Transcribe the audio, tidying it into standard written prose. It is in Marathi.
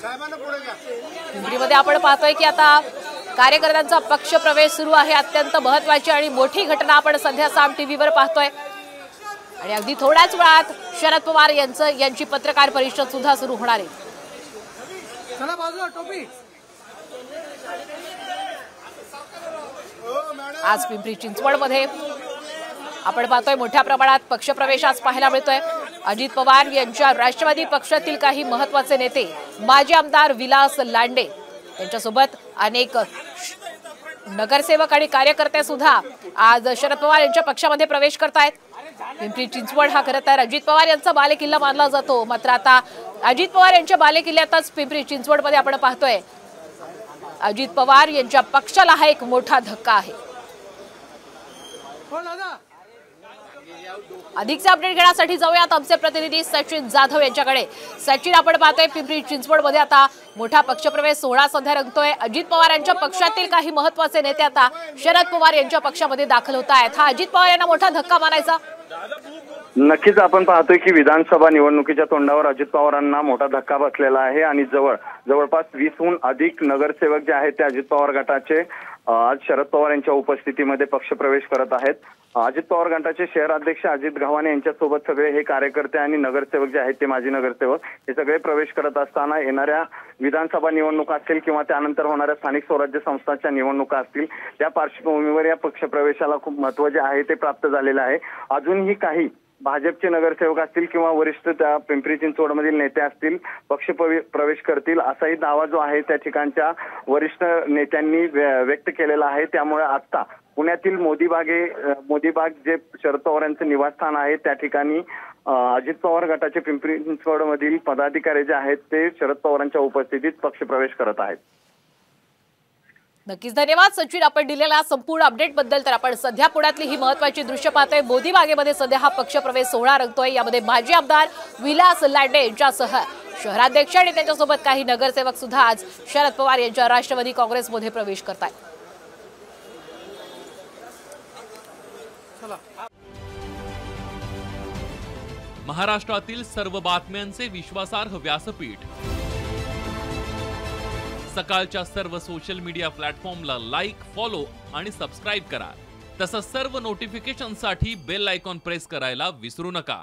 पिंपरीमध्ये आपण पाहतोय की आता कार्यकर्त्यांचा पक्ष प्रवेश सुरू आहे। अत्यंत महत्त्वाची आणि मोठी घटना आपण सध्या साम टीव्हीवर पाहतोय आणि अगदी थोड्याच वेळात शरद पवार यांची पत्रकार परिषद सुद्धा सुरू होणार आहे। चला बाजूला टोपी। आज पिंपरी चिंचवडमध्ये आपण पाहतोय मोठ्या प्रमाणात पक्षप्रवेश आज पाहायला मिळतोय। अजित पवार यांच्या राष्ट्रवादी पक्षातील काही महत्त्वाचे नेते माजी आमदार विलास लांडे यांच्यासोबत अनेक नगरसेवक आणि कार्यकर्ते सुद्धा आज शरद पवार यांच्या पक्षामध्ये प्रवेश करतायत। पिंपरी चिंचवड हा खरं तर अजित पवार यांचा बालेकिल्ला मानला जातो, मात्र आता अजित पवार यांच्या बालेकिल्ल्यातच पिंपरी चिंचवडमध्ये आपण पाहतोय अजित पवार यांच्या पक्षाला हा एक मोठा धक्का आहे। अधिकचे अपडेट घेण्यासाठी जाऊयात आमचे प्रतिनिधी सचिन जाधव यांच्याकडे। सचिन, आपण पाहतोय पिंपरी चिंचवडमध्ये आता मोठा पक्षप्रवेश सोहळा सध्या रंगतोय। अजित पवार यांच्या पक्षातील काही महत्त्वाचे नेते आता शरद पवार यांच्या पक्षामध्ये दाखल होत आहेत। हा अजित पवार यांना मोठा धक्का मानायचा? नक्कीच आपण पाहतोय की विधानसभा निवडणुकीच्या तोंडावर अजित पवारांना मोठा धक्का बसलेला आहे आणि जवळपास 20हून अधिक नगरसेवक जे आहेत ते अजित पवार गटाचे आज शरद पवार यांच्या उपस्थितीमध्ये पक्षप्रवेश करत आहेत। अजित पवार गटाचे शहर अध्यक्ष अजित गव्हाणे यांच्यासोबत सगळे हे कार्यकर्ते आणि नगरसेवक जे आहेत ते माजी नगरसेवक हे सगळे प्रवेश करत असताना येणाऱ्या विधानसभा निवडणुका असतील किंवा त्यानंतर होणाऱ्या स्थानिक स्वराज्य संस्थांच्या निवडणुका असतील त्या पार्श्वभूमीवर या पक्षप्रवेशाला खूप महत्त्व जे आहे ते प्राप्त झालेलं आहे। अजूनही काही भाजपचे नगरसेवक असतील किंवा वरिष्ठ त्या पिंपरी चिंचवडमधील नेते असतील पक्ष प्रवेश करतील असाही दावा जो आहे त्या ठिकाणच्या वरिष्ठ नेत्यांनी व्यक्त केलेला आहे। त्यामुळे आता पुण्यातील मोदीबाग जे शरद पवार यांचं निवासस्थान आहे त्या ठिकाणी अजित पवार गटाचे पिंपरी चिंचवडमधील पदाधिकारी जे आहेत ते शरद पवारांच्या उपस्थितीत पक्षप्रवेश करत आहेत। नक्कीच धन्यवाद सचिन, आपण दिलेल्या संपूर्ण अपडेट बद्दल। तर आपण सध्या पुण्यातली ही महत्त्वाची दृश्य पाहतोय। मोदी बागेमध्ये सध्या हा पक्षप्रवेश सोहळा रंगतोय। यामध्ये माजी आमदार विलास लांडे यांच्यासह शहराध्यक्ष आणि त्यांच्यासोबत काही नगरसेवक सुद्धा आज शरद पवार यांच्या राष्ट्रवादी काँग्रेसमध्ये प्रवेश करतायत। महाराष्ट्रातील सर्व बातम्यांचे विश्वासार्ह व्यासपीठ सकाळच्या सर्व सोशल मीडिया प्लॅटफॉर्मला लाईक, फॉलो आणि सबस्क्राईब करा। तसंच सर्व नोटिफिकेशनसाठी बेल आयकॉन प्रेस करायला विसरू नका।